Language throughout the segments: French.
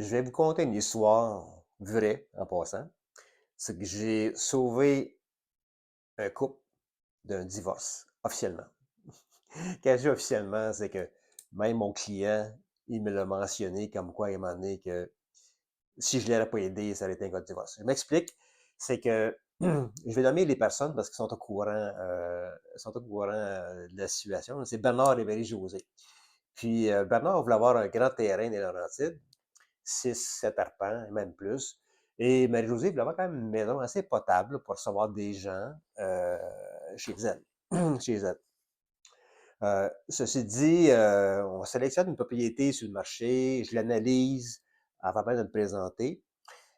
Je vais vous conter une histoire vraie, en passant. C'est que j'ai sauvé un couple d'un divorce, officiellement. Quand je dis officiellement, c'est que même mon client, il me l'a mentionné comme quoi, il m'a donné que si je ne l'aurais pas aidé, ça aurait été un cas de divorce. Je m'explique, c'est que je vais nommer les personnes parce qu'ils sont au courant de la situation. C'est Bernard et Marie-Josée. Puis Bernard voulait avoir un grand terrain des Laurentides, 6, 7 arpents, et même plus. Et Marie-Josée voulait avoir quand même une maison assez potable pour recevoir des gens chez elle. chez elle. Ceci dit, on sélectionne une propriété sur le marché, je l'analyse avant même de me présenter.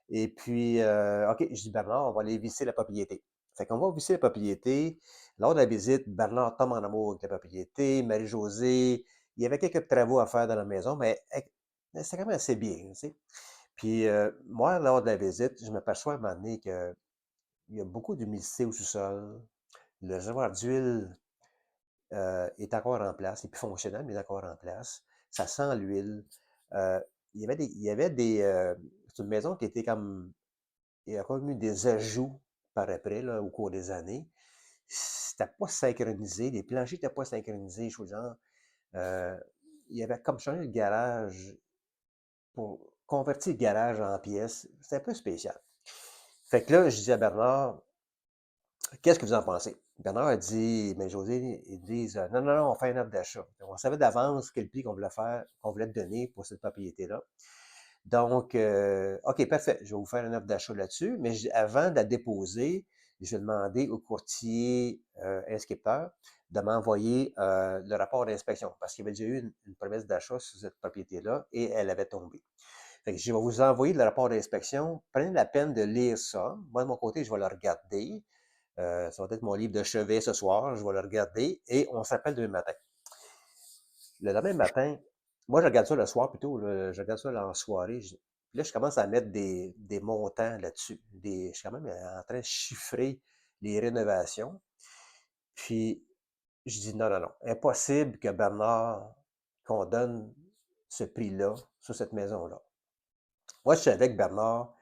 Et puis, OK, je dis Bernard, on va aller visiter la propriété. Fait qu'on va visiter la propriété. Lors de la visite, Bernard tombe en amour avec la propriété. Marie-Josée, il y avait quelques travaux à faire dans la maison, mais c'est quand même assez bien, tu sais. Puis, moi, lors de la visite, je m'aperçois à un moment donné qu'il y a beaucoup d'humidité au sous-sol. Le réservoir d'huile est encore en place. Il est plus fonctionnel, mais il est encore en place. Ça sent l'huile. Euh, c'est une maison qui était comme, il y a comme eu des ajouts par après, là, au cours des années. C'était pas synchronisé. Les planchers n'étaient pas synchronisés, je vous genre. Euh, il y avait comme changé le garage pour convertir le garage en pièces. C'était un peu spécial. Fait que là, je dis à Bernard, qu'est-ce que vous en pensez? Bernard a dit, mais José, ils disent, non, non, non, on fait une offre d'achat. On savait d'avance quel prix qu'on voulait faire, qu'on voulait te donner pour cette propriété-là. Donc, OK, parfait, je vais vous faire une offre d'achat là-dessus, mais avant de la déposer, je vais demander au courtier inscripteur de m'envoyer le rapport d'inspection, parce qu'il y avait déjà eu une promesse d'achat sur cette propriété-là et elle avait tombé. Fait que je vais vous envoyer le rapport d'inspection. Prenez la peine de lire ça. Moi, de mon côté, je vais le regarder. Ça va être mon livre de chevet ce soir. Je vais le regarder et on s'appelle demain matin. Le lendemain matin, moi, je regarde ça le soir plutôt. Là, je regarde ça là, en soirée. Puis là, je commence à mettre des montants là-dessus. Je suis quand même en train de chiffrer les rénovations. Puis, je dis non, non, non. Impossible que Bernard, qu'on donne ce prix-là sur cette maison-là. Moi, je savais que Bernard,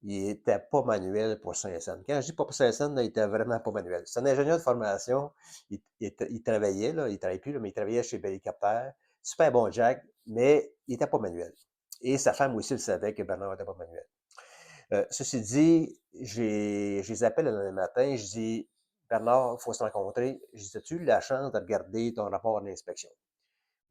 il était pas manuel pour Saint-Saëns. Quand je dis pas pour Saint-Saëns, il était vraiment pas manuel. C'est un ingénieur de formation. Il travaillait, là, il travaille plus, là, mais il travaillait chez Bellicopter. Super bon Jack, mais il était pas manuel. Et sa femme aussi le savait que Bernard n'était pas manuel. Ceci dit, je les appelle le lendemain matin, je dis, Bernard, il faut se rencontrer. Je dis, as-tu eu la chance de regarder ton rapport d'inspection?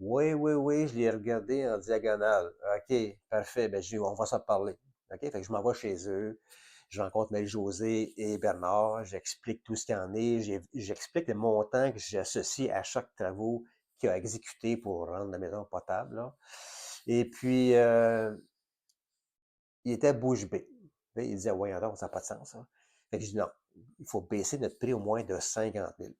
Oui, oui, oui, je l'ai regardé en diagonale. OK, parfait. Ben, on va s'en parler. OK, fait que je m'en vais chez eux. Je rencontre Marie-Josée et Bernard. J'explique tout ce qu'il y en est. J'explique le montant que j'associe à chaque travaux qu'il a exécuté pour rendre la maison potable, là. Et puis, il était bouche bée. Il disait, ouais, alors, ça n'a pas de sens, ça. Fait que je dis, non, il faut baisser notre prix au moins de 50 000.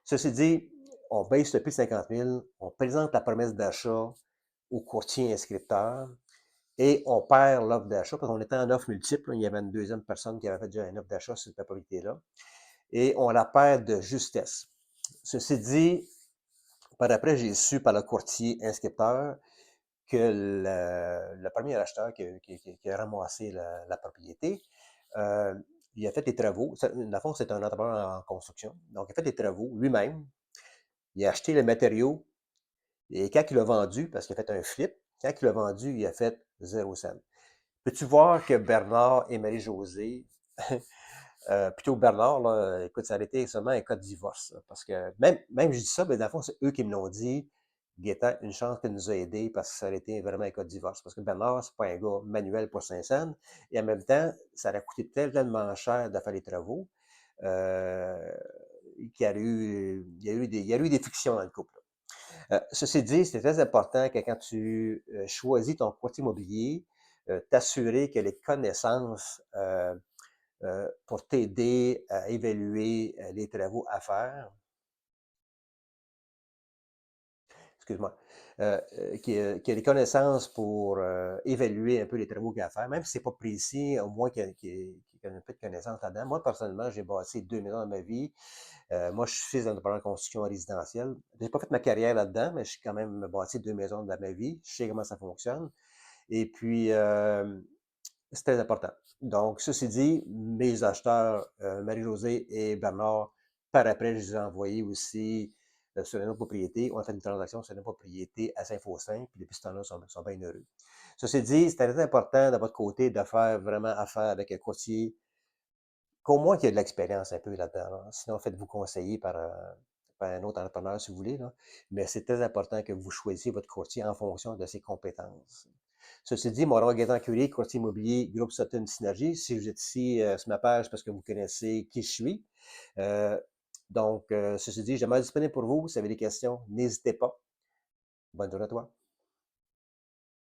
Ceci dit, on baisse le prix de 50 000, on présente la promesse d'achat au courtier inscripteur et on perd l'offre d'achat parce qu'on était en offre multiple. Il y avait une deuxième personne qui avait fait déjà une offre d'achat sur cette propriété-là et on la perd de justesse. Ceci dit, par après, j'ai su par le courtier inscripteur que le premier acheteur qui a ramassé la propriété, euh, il a fait des travaux. Dans le fond, c'est un entrepreneur en construction. Donc, il a fait des travaux lui-même. Il a acheté les matériaux et quand il l'a vendu, parce qu'il a fait un flip, quand il l'a vendu, il a fait 0 cent. Peux-tu voir que Bernard et Marie-Josée, plutôt Bernard, là, écoute, ça a été seulement un cas de divorce. Là, parce que même je dis ça, mais dans le fond, c'est eux qui me l'ont dit. Gaétan, une chance qu'il nous a aidés parce que ça aurait été vraiment un cas de divorce. Parce que Bernard, c'est pas un gars manuel pour Saint-Saëns. Et en même temps, ça aurait coûté tellement cher de faire les travaux euh, il y a eu des frictions dans le couple. Ceci dit, c'est très important que quand tu choisis ton courtier immobilier, t'assurer que les connaissances pour t'aider à évaluer les travaux à faire, excuse-moi, qu'il y ait les connaissances pour évaluer un peu les travaux qu'il y a à faire, même si c'est pas précis, au moins qu'il y ait un peu de connaissances là-dedans. Moi, personnellement, j'ai bâti 2 maisons dans ma vie. Moi, je suis fils d'un entrepreneur de construction résidentielle. J'ai pas fait ma carrière là-dedans, mais je suis quand même bâti 2 maisons dans ma vie. Je sais comment ça fonctionne. Et puis, c'est très important. Donc, ceci dit, mes acheteurs, Marie-Josée et Bernard, par après, je les ai envoyés aussi sur une autre propriété. On a fait une transaction sur une autre propriété à Saint-Faustin, puis depuis ce temps-là, ils sont bien heureux. Ceci dit, c'est très important de votre côté de faire vraiment affaire avec un courtier, qu'au moins qu'il y ait de l'expérience un peu là-dedans, là. Sinon, faites-vous conseiller par un autre entrepreneur si vous voulez, là. Mais c'est très important que vous choisissiez votre courtier en fonction de ses compétences. Ceci dit, mon nom est Gaétan Curie, courtier immobilier, groupe Sutton Synergie. Si vous êtes ici sur ma page, parce que vous connaissez qui je suis. Donc, ceci dit, je demeure disponible pour vous. Si vous avez des questions, n'hésitez pas. Bonne journée à toi.